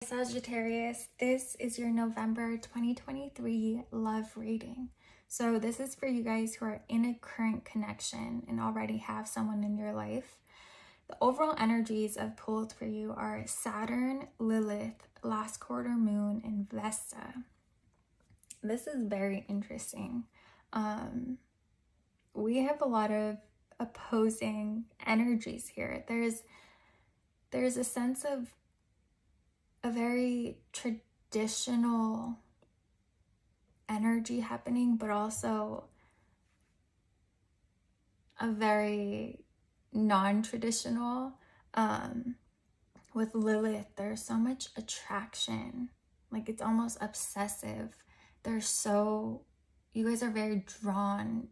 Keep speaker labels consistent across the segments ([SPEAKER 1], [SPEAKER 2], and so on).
[SPEAKER 1] Sagittarius, this is your November 2023 love reading. So this is for you guys who are in a current connection and already have someone in your life. The overall energies I've pulled for you are Saturn, Lilith, last quarter moon, and Vesta. This is very interesting. We have a lot of opposing energies here. There's a sense of a very traditional energy happening, but also a very non-traditional. With Lilith, there's so much attraction, like it's almost obsessive. You guys are very drawn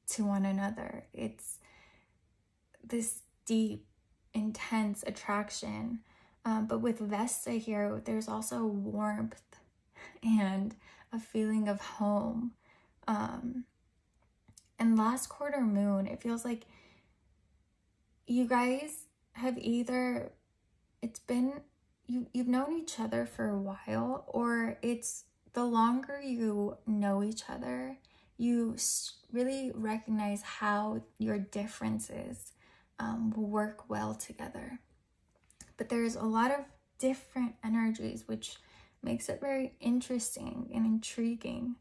[SPEAKER 1] to one another. It's this deep, intense attraction. But with Vesta here, there's also warmth and a feeling of home. And last quarter moon, it feels like you guys have either, you've known each other for a while, or it's the longer you know each other, you really recognize how your differences will work well together. But there's a lot of different energies, which makes it very interesting and intriguing.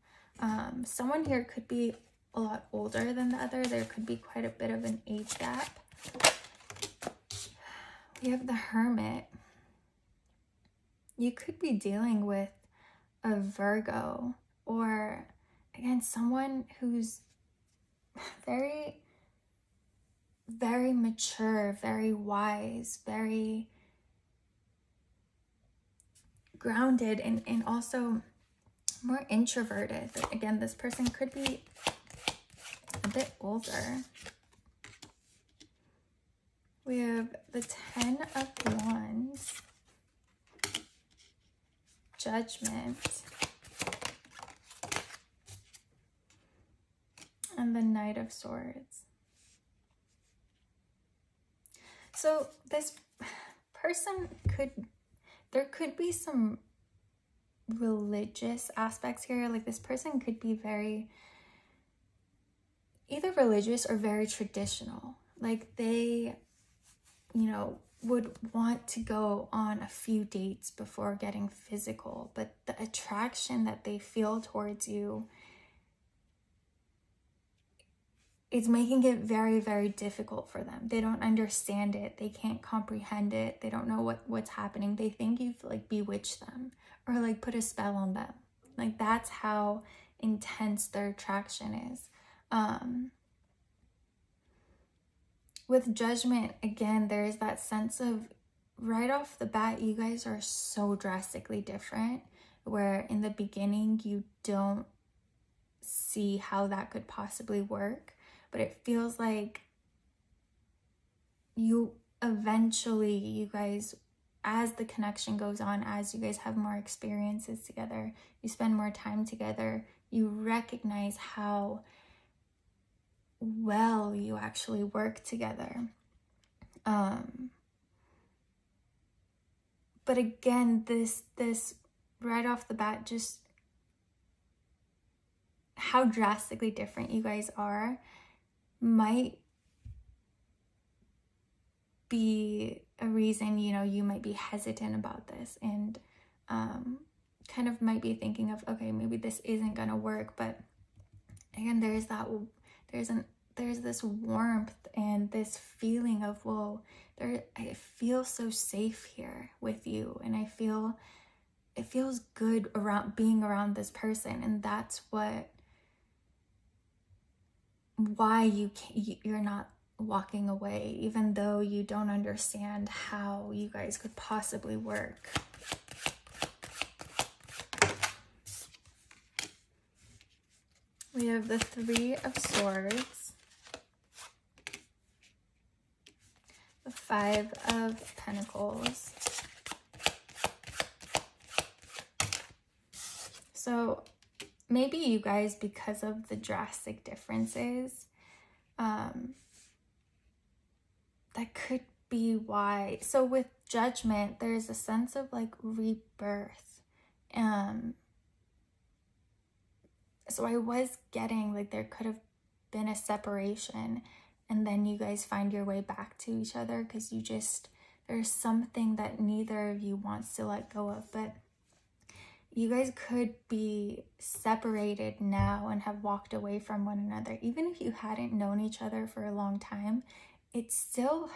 [SPEAKER 1] Someone here could be a lot older than the other. There could be quite a bit of an age gap. We have the Hermit. You could be dealing with a Virgo, or again, someone who's very, very mature, very wise, very grounded, and also more introverted. But again, this person could be a bit older. We have the 10 of Wands, Judgment, and the Knight of Swords. So this person there could be some religious aspects here. Like this person could be very either religious or very traditional. Like they, would want to go on a few dates before getting physical, but the attraction that they feel towards you is making it very, very difficult for them. They don't understand it. They can't comprehend it. They don't know what's happening. They think you've like bewitched them or like put a spell on them. Like that's how intense their attraction is. With Judgment, again, there's that sense of right off the bat, you guys are so drastically different, where in the beginning you don't see how that could possibly work. But it feels like you guys, as the connection goes on, as you guys have more experiences together, you spend more time together, you recognize how well you actually work together. But again, this right off the bat, just how drastically different you guys are might be a reason, you might be hesitant about this, and kind of might be thinking of, okay, maybe this isn't gonna work. But again, there's this warmth and this feeling of, whoa, I feel so safe here with you, and it feels good being around this person, and that's why you're not walking away, even though you don't understand how you guys could possibly work. We have the 3 of Swords, the 5 of Pentacles. So maybe you guys, because of the drastic differences, that could be why. So with Judgment, there's a sense of like rebirth. So I was getting like there could have been a separation, and then you guys find your way back to each other because you just, there's something that neither of you wants to let go of. But you guys could be separated now and have walked away from one another. Even if you hadn't known each other for a long time, it's still,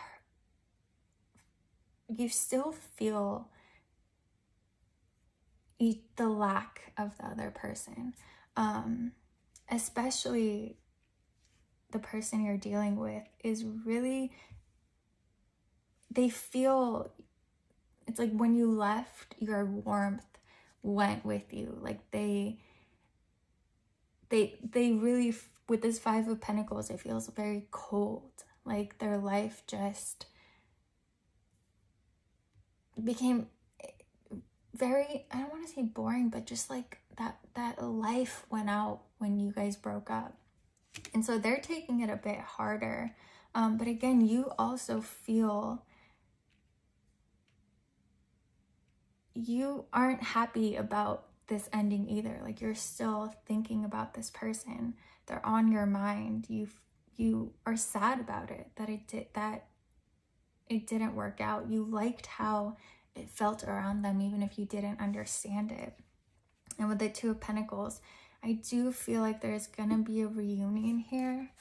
[SPEAKER 1] you still feel the lack of the other person. Especially the person you're dealing with is really, they feel, it's like when you left, your warmth went with you. Like they really, with this Five of Pentacles, it feels very cold. Like their life just became very, I don't want to say boring, but just like that life went out when you guys broke up. And so they're taking it a bit harder. But again, you also feel you aren't happy about this ending either. Like you're still thinking about this person. They're on your mind. You are sad about it, that it didn't work out. You liked how it felt around them, even if you didn't understand it. And with the Two of Pentacles, I do feel like there's gonna be a reunion here.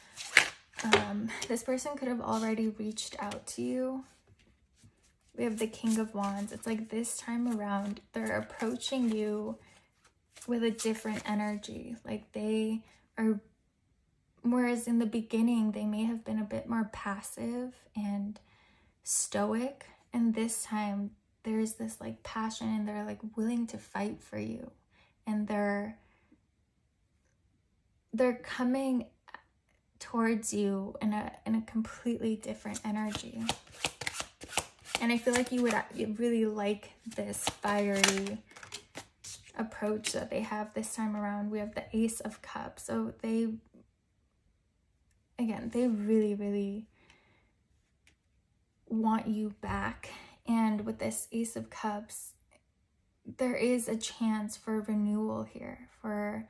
[SPEAKER 1] This person could have already reached out to you. We have the King of Wands. It's like this time around, they're approaching you with a different energy. Like they are, whereas in the beginning, they may have been a bit more passive and stoic. And this time, there's this like passion, and they're like willing to fight for you. And they're coming towards you in a completely different energy. And I feel like you really like this fiery approach that they have this time around. We have the Ace of Cups. So they really, really want you back. And with this Ace of Cups, there is a chance for renewal here, for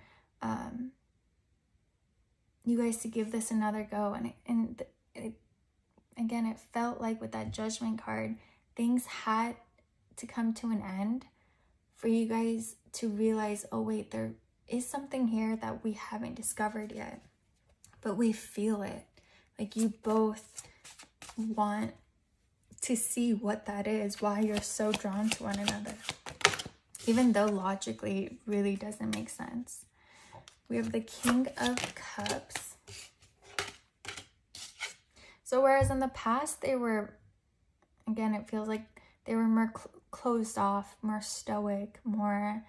[SPEAKER 1] you guys to give this another go. And again, it felt like with that Judgment card, things had to come to an end for you guys to realize, oh wait, there is something here that we haven't discovered yet, but we feel it. Like you both want to see what that is, why you're so drawn to one another, even though logically it really doesn't make sense. We have the King of Cups. So whereas in the past they were, again, it feels like they were more closed off, more stoic, more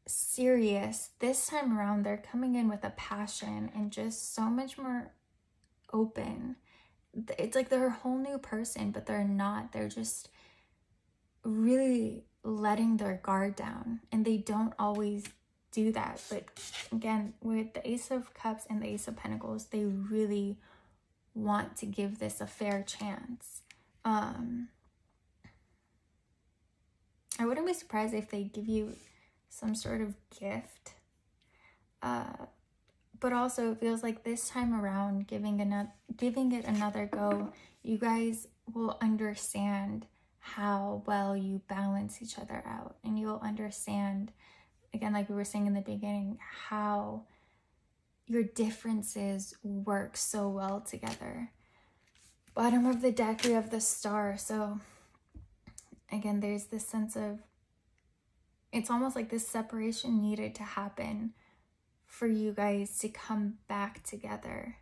[SPEAKER 1] serious, this time around they're coming in with a passion and just so much more open. It's like they're a whole new person, but they're not. They're just really letting their guard down, and they don't always do that. But again, with the Ace of Cups and the Ace of Pentacles, they really want to give this a fair chance. I wouldn't be surprised if they give you some sort of gift. But also it feels like this time around, giving it another go, you guys will understand how well you balance each other out. And you'll understand, again, like we were saying in the beginning, how your differences work so well together. Bottom of the deck, we have the Star. So again, there's this sense of, it's almost like this separation needed to happen for you guys to come back together.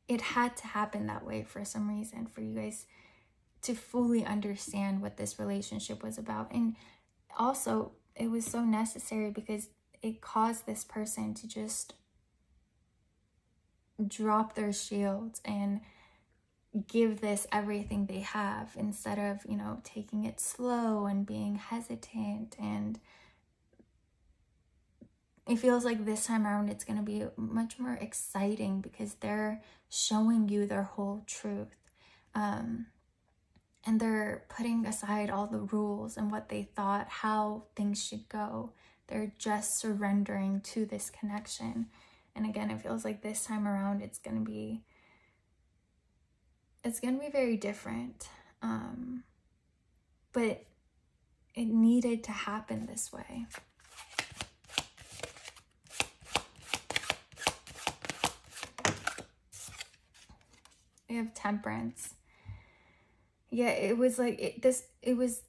[SPEAKER 1] It had to happen that way for some reason, for you guys to fully understand what this relationship was about. And also, it was so necessary because it caused this person to just drop their shields and give this everything they have, instead of, you know, taking it slow and being hesitant. And it feels like this time around it's going to be much more exciting because they're showing you their whole truth. And they're putting aside all the rules and what they thought, how things should go. They're just surrendering to this connection. And again, it feels like this time around, it's gonna be very different. But it needed to happen this way. We have Temperance. Yeah, it was like it was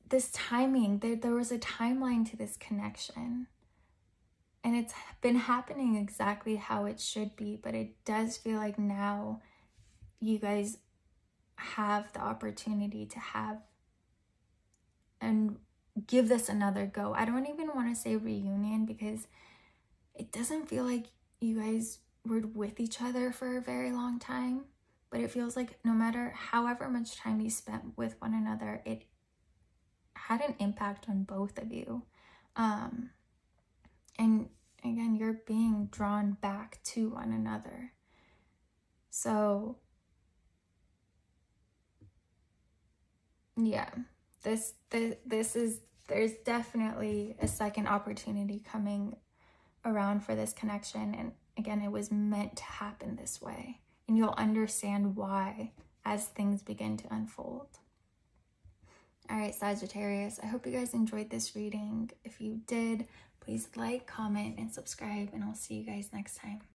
[SPEAKER 1] this timing. There was a timeline to this connection. And it's been happening exactly how it should be, but it does feel like now you guys have the opportunity to have and give this another go. I don't even want to say reunion, because it doesn't feel like you guys were with each other for a very long time, but it feels like no matter however much time you spent with one another, it had an impact on both of you. And again, you're being drawn back to one another. So yeah, there's definitely a second opportunity coming around for this connection. And again, it was meant to happen this way. And you'll understand why as things begin to unfold. All right, Sagittarius, I hope you guys enjoyed this reading. If you did, please like, comment, and subscribe, and I'll see you guys next time.